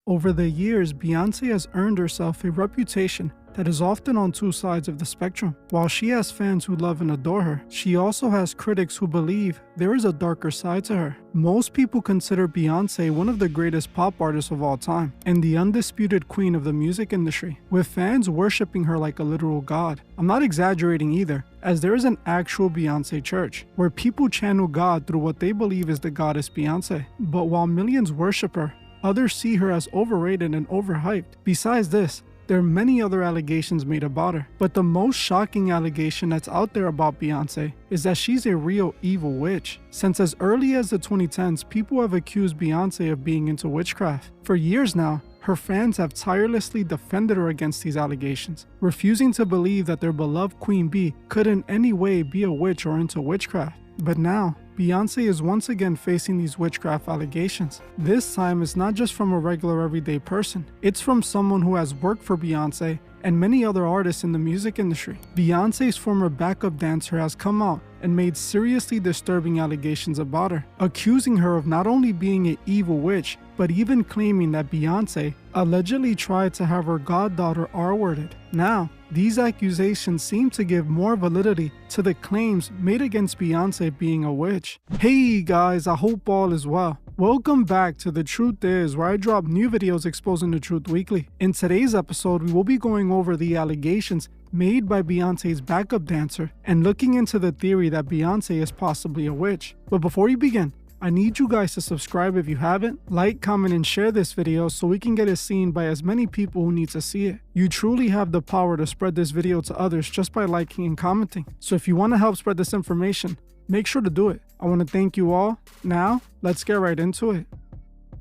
Over the years, Beyonce has earned herself a reputation that is often on two sides of the spectrum. While she has fans who love and adore her, she also has critics who believe there is a darker side to her. Most people consider Beyonce one of the greatest pop artists of all time, and the undisputed queen of the music industry, with fans worshipping her like a literal god. I'm not exaggerating either, as there is an actual Beyonce church, where people channel God through what they believe is the goddess Beyonce. But while millions worship her, others see her as overrated and overhyped. Besides this, there are many other allegations made about her, but the most shocking allegation that's out there about Beyonce is that she's a real evil witch. Since as early as the 2010s, people have accused Beyonce of being into witchcraft. For years now, her fans have tirelessly defended her against these allegations, refusing to believe that their beloved Queen Bee could in any way be a witch or into witchcraft. But now, Beyonce is once again facing these witchcraft allegations. This time, it's not just from a regular everyday person. It's from someone who has worked for Beyonce and many other artists in the music industry. Beyonce's former backup dancer has come out and made seriously disturbing allegations about her, accusing her of not only being an evil witch, but even claiming that Beyonce allegedly tried to have her goddaughter R-worded. Now, these accusations seem to give more validity to the claims made against Beyonce being a witch. Hey guys, I hope all is well. Welcome back to The Truth Is, where I drop new videos exposing the truth weekly. In today's episode, we will be going over the allegations made by Beyonce's backup dancer and looking into the theory that Beyonce is possibly a witch. But before we begin, I need you guys to subscribe if you haven't, like, comment, and share this video so we can get it seen by as many people who need to see it. You truly have the power to spread this video to others just by liking and commenting. So if you want to help spread this information, make sure to do it. I want to thank you all. Now, let's get right into it.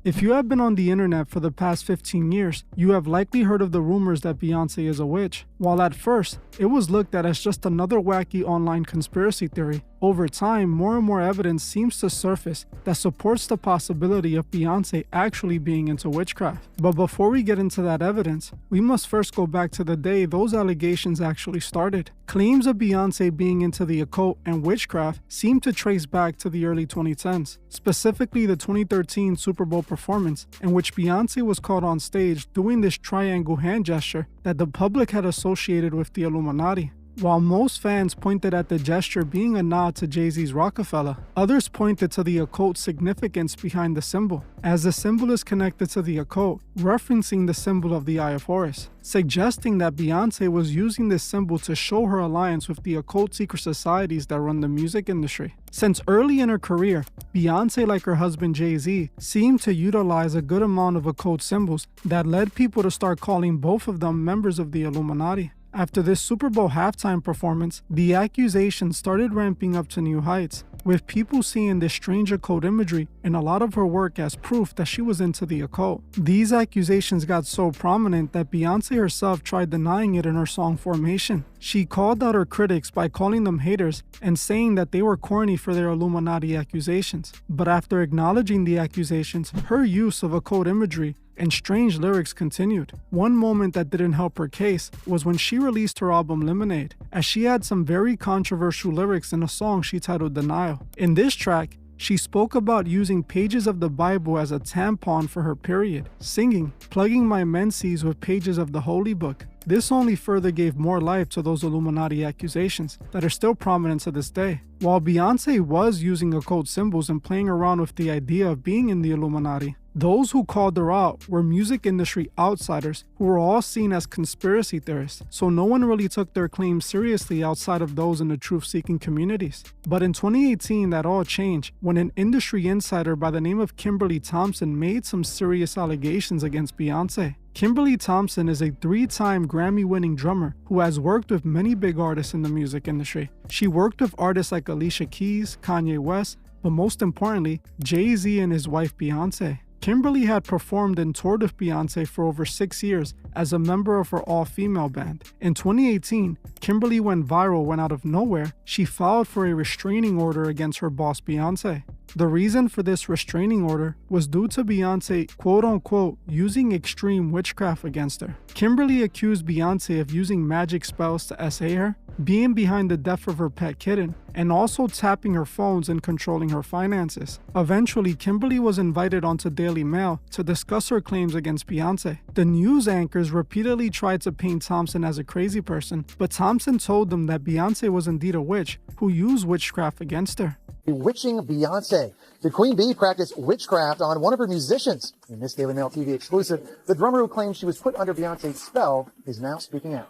If you have been on the internet for the past 15 years, you have likely heard of the rumors that Beyonce is a witch. While at first, it was looked at as just another wacky online conspiracy theory, over time, more and more evidence seems to surface that supports the possibility of Beyonce actually being into witchcraft. But before we get into that evidence, we must first go back to the day those allegations actually started. Claims of Beyonce being into the occult and witchcraft seem to trace back to the early 2010s, specifically the 2013 Super Bowl performance, in which Beyonce was caught on stage doing this triangle hand gesture that the public had associated with the Illuminati. While most fans pointed at the gesture being a nod to Jay-Z's Rockefeller, others pointed to the occult significance behind the symbol, as the symbol is connected to the occult, referencing the symbol of the Eye of Horus, suggesting that Beyonce was using this symbol to show her alliance with the occult secret societies that run the music industry. Since early in her career, Beyonce, like her husband Jay-Z, seemed to utilize a good amount of occult symbols that led people to start calling both of them members of the Illuminati. After this Super Bowl halftime performance, the accusations started ramping up to new heights, with people seeing this strange occult imagery and a lot of her work as proof that she was into the occult. These accusations got so prominent that Beyonce herself tried denying it in her song Formation. She called out her critics by calling them haters and saying that they were corny for their Illuminati accusations. But after acknowledging the accusations, her use of occult imagery and strange lyrics continued. One moment that didn't help her case was when she released her album Lemonade, as she had some very controversial lyrics in a song she titled Denial. In this track, she spoke about using pages of the Bible as a tampon for her period, singing, "Plugging my menses with pages of the Holy Book." This only further gave more life to those Illuminati accusations that are still prominent to this day. While Beyonce was using occult symbols and playing around with the idea of being in the Illuminati, those who called her out were music industry outsiders who were all seen as conspiracy theorists, so no one really took their claims seriously outside of those in the truth-seeking communities. But in 2018, that all changed when an industry insider by the name of Kimberly Thompson made some serious allegations against Beyonce. Kimberly Thompson is a 3-time Grammy-winning drummer who has worked with many big artists in the music industry. She worked with artists like Alicia Keys, Kanye West, but most importantly, Jay-Z and his wife Beyonce. Kimberly had performed and toured with Beyonce for over 6 years as a member of her all-female band. In 2018, Kimberly went viral when out of nowhere, she filed for a restraining order against her boss Beyonce. The reason for this restraining order was due to Beyonce quote-unquote using extreme witchcraft against her. Kimberly accused Beyonce of using magic spells to essay her, being behind the death of her pet kitten, and also tapping her phones and controlling her finances. Eventually, Kimberly was invited onto Daily Mail to discuss her claims against Beyonce. The news anchors repeatedly tried to paint Thompson as a crazy person, but Thompson told them that Beyonce was indeed a witch who used witchcraft against her. Bewitching Beyonce. Did Queen Bee practice witchcraft on one of her musicians? In this Daily Mail TV exclusive, the drummer who claims she was put under Beyonce's spell is now speaking out.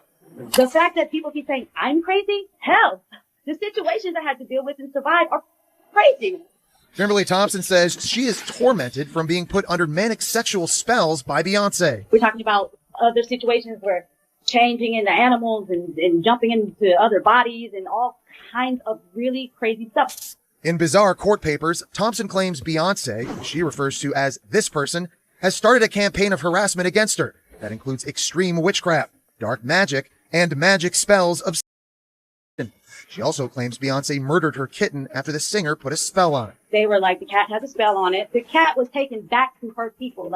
The fact that people keep saying, I'm crazy? Hell, the situations I had to deal with and survive are crazy. Kimberly Thompson says she is tormented from being put under manic sexual spells by Beyonce. We're talking about other situations where changing into animals and jumping into other bodies and all kinds of really crazy stuff. In bizarre court papers, Thompson claims Beyonce, who she refers to as this person, has started a campaign of harassment against her that includes extreme witchcraft, dark magic, and magic spells of Satan. She also claims Beyonce murdered her kitten after the singer put a spell on it. They were like, the cat has a spell on it. The cat was taken back to her people,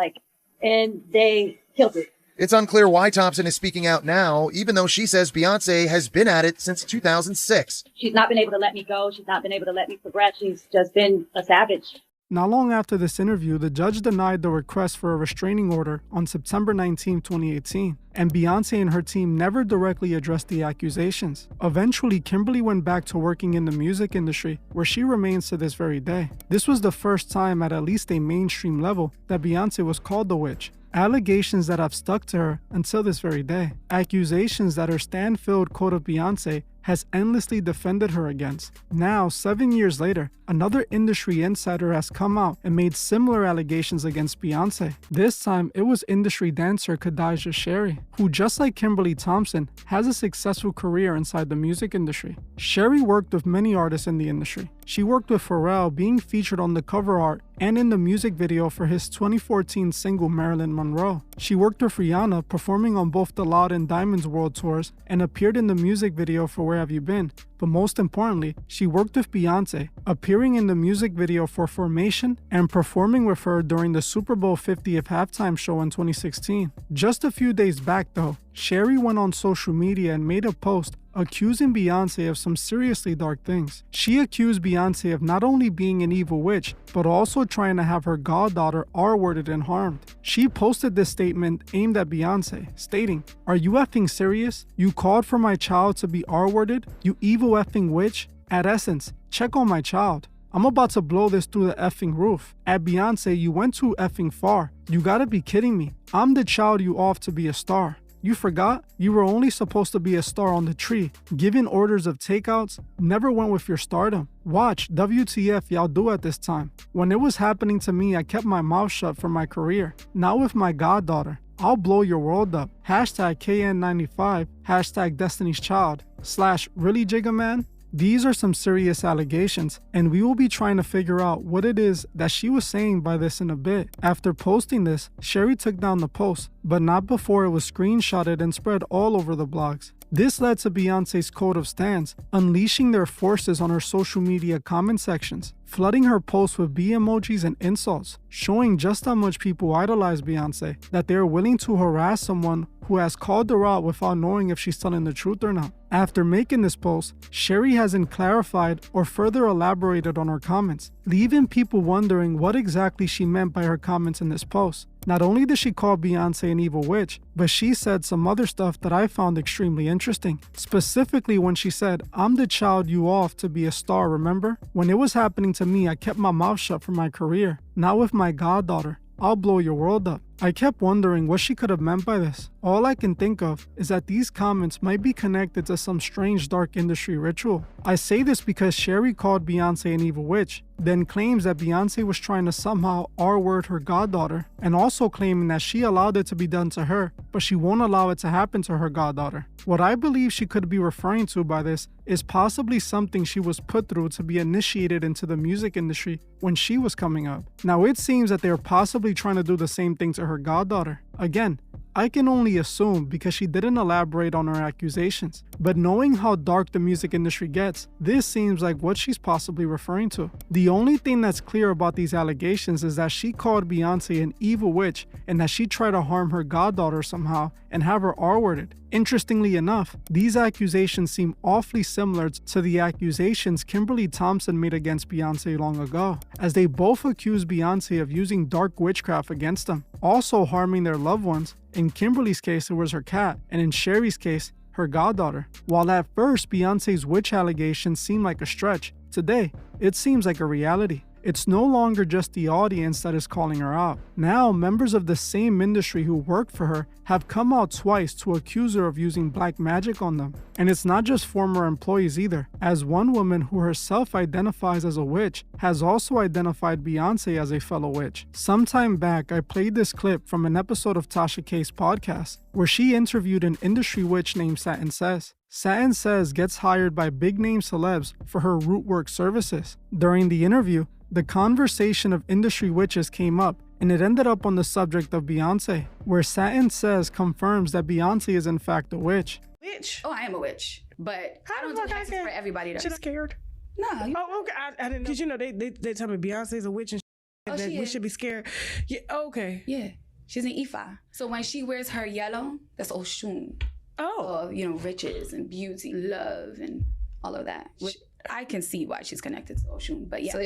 and they killed it. It's unclear why Thompson is speaking out now, even though she says Beyonce has been at it since 2006. She's not been able to let me go. She's not been able to let me progress. She's just been a savage. Not long after this interview, the judge denied the request for a restraining order on September 19, 2018, and Beyonce and her team never directly addressed the accusations. Eventually, Kimberly went back to working in the music industry, where she remains to this very day. This was the first time at least a mainstream level that Beyonce was called the witch. Allegations that have stuck to her until this very day. Accusations that her Stanfield quote of Beyonce has endlessly defended her against. Now, 7 years later, another industry insider has come out and made similar allegations against Beyonce. This time, it was industry dancer Khadijah Sherry, who, just like Kimberly Thompson, has a successful career inside the music industry. Sherry worked with many artists in the industry. She worked with Pharrell, being featured on the cover art and in the music video for his 2014 single Marilyn Monroe. She worked with Rihanna, performing on both the Loud and Diamonds World Tours, and appeared in the music video for Where Have You Been? But most importantly, she worked with Beyonce, appearing in the music video for Formation and performing with her during the Super Bowl 50th halftime show in 2016. Just a few days back though, Sherry went on social media and made a post accusing Beyonce of some seriously dark things. She accused Beyonce of not only being an evil witch, but also trying to have her goddaughter R-worded and harmed. She posted this statement aimed at Beyonce, stating, "Are you effing serious? You called for my child to be R-worded? You evil effing witch? At essence, check on my child. I'm about to blow this through the effing roof. At Beyonce, you went too effing far. You gotta be kidding me. I'm the child you off to be a star. You forgot? You were only supposed to be a star on the tree. Giving orders of takeouts never went with your stardom. Watch, WTF y'all do at this time. When it was happening to me, I kept my mouth shut for my career. Not with my goddaughter. I'll blow your world up. Hashtag KN95, hashtag Destiny's Child, / really Jigga Man? These are some serious allegations, and we will be trying to figure out what it is that she was saying by this in a bit. After posting this, Sherry took down the post, but not before it was screenshotted and spread all over the blogs. This led to Beyonce's code of stans, unleashing their forces on her social media comment sections, flooding her posts with B emojis and insults, showing just how much people idolize Beyonce, that they are willing to harass someone who has called her out without knowing if she's telling the truth or not. After making this post, Sherry hasn't clarified or further elaborated on her comments, leaving people wondering what exactly she meant by her comments in this post. Not only did she call Beyonce an evil witch, but she said some other stuff that I found extremely interesting. Specifically when she said, "I'm the child you off to be a star, remember? When it was happening to me, I kept my mouth shut for my career. Not with my goddaughter. I'll blow your world up." I kept wondering what she could have meant by this. All I can think of is that these comments might be connected to some strange dark industry ritual. I say this because Sherry called Beyonce an evil witch, then claims that Beyonce was trying to somehow R-word her goddaughter, and also claiming that she allowed it to be done to her, but she won't allow it to happen to her goddaughter. What I believe she could be referring to by this is possibly something she was put through to be initiated into the music industry when she was coming up. Now it seems that they are possibly trying to do the same thing to her goddaughter. Again, I can only assume because she didn't elaborate on her accusations. But knowing how dark the music industry gets, this seems like what she's possibly referring to. The only thing that's clear about these allegations is that she called Beyonce an evil witch and that she tried to harm her goddaughter somehow and have her R-worded. Interestingly enough, these accusations seem awfully similar to the accusations Kimberly Thompson made against Beyonce long ago, as they both accused Beyonce of using dark witchcraft against them, also harming their loved ones. In Kimberly's case, it was her cat, and in Sherry's case, her goddaughter. While at first Beyonce's witch allegations seemed like a stretch, today it seems like a reality. It's no longer just the audience that is calling her out. Now, members of the same industry who work for her have come out twice to accuse her of using black magic on them. And it's not just former employees either, as one woman who herself identifies as a witch has also identified Beyonce as a fellow witch. Sometime back, I played this clip from an episode of Tasha K's podcast, where she interviewed an industry witch named Satin Says. Satin Says gets hired by big-name celebs for her root work services. During the interview, the conversation of industry witches came up, and it ended up on the subject of Beyonce, where Satin Says confirms that Beyonce is in fact a witch. Witch? Oh, I am a witch, but I don't do fuck I hexes can- for everybody. She's scared. No, you, Oh, okay. I didn't know. Because, you know, they tell me Beyonce's a witch and Oh, that she we is. should be scared. Yeah, okay. yeah, she's an Ifa. So when she wears her yellow, that's Oshun. Oh. Of, you know, riches and beauty, love, and all of that. Which I can see why she's connected to Oshun. But yeah, so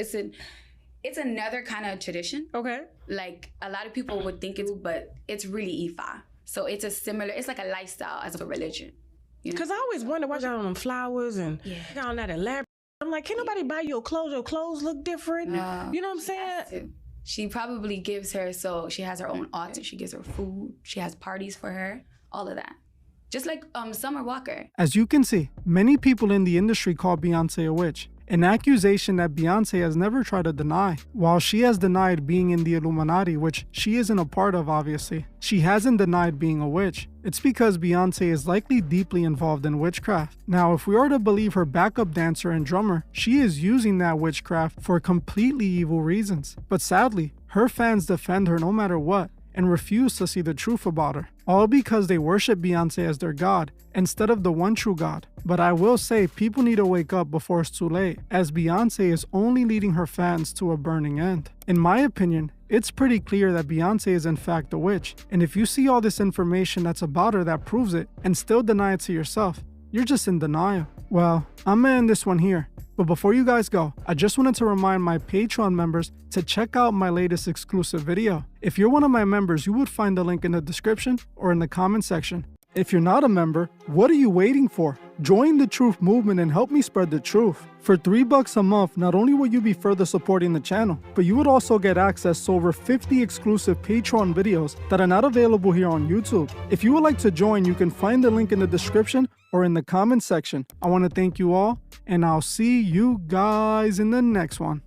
it's another kind of tradition. Okay. Like a lot of people would think it's, but it's really Ifa. So it's it's like a lifestyle as a religion. You know? Because I always wonder why y'all on them flowers and Yeah. got on that elaborate. I'm like, can nobody buy your clothes? Your clothes look different. No. You know what I'm saying? Has to. She probably gives her, so she has her own altar. She gives her food. She has parties for her. All of that. Just like Summer Walker. As you can see, many people in the industry call Beyonce a witch, an accusation that Beyonce has never tried to deny. While she has denied being in the Illuminati, which she isn't a part of obviously, she hasn't denied being a witch. It's because Beyonce is likely deeply involved in witchcraft. Now, if we are to believe her backup dancer and drummer, she is using that witchcraft for completely evil reasons. But sadly, her fans defend her no matter what, and refuse to see the truth about her, all because they worship Beyonce as their god instead of the one true God. But I will say people need to wake up before it's too late, as Beyonce is only leading her fans to a burning end. In my opinion, it's pretty clear that Beyonce is in fact a witch, and if you see all this information that's about her that proves it and still deny it to yourself, you're just in denial. Well, I'm gonna end this one here. But before you guys go, I just wanted to remind my Patreon members to check out my latest exclusive video. If you're one of my members, you would find the link in the description or in the comment section. If you're not a member, what are you waiting for? Join the truth movement and help me spread the truth. For $3 a month, not only will you be further supporting the channel, but you would also get access to over 50 exclusive Patreon videos that are not available here on YouTube. If you would like to join, you can find the link in the description or in the comment section. I want to thank you all, and I'll see you guys in the next one.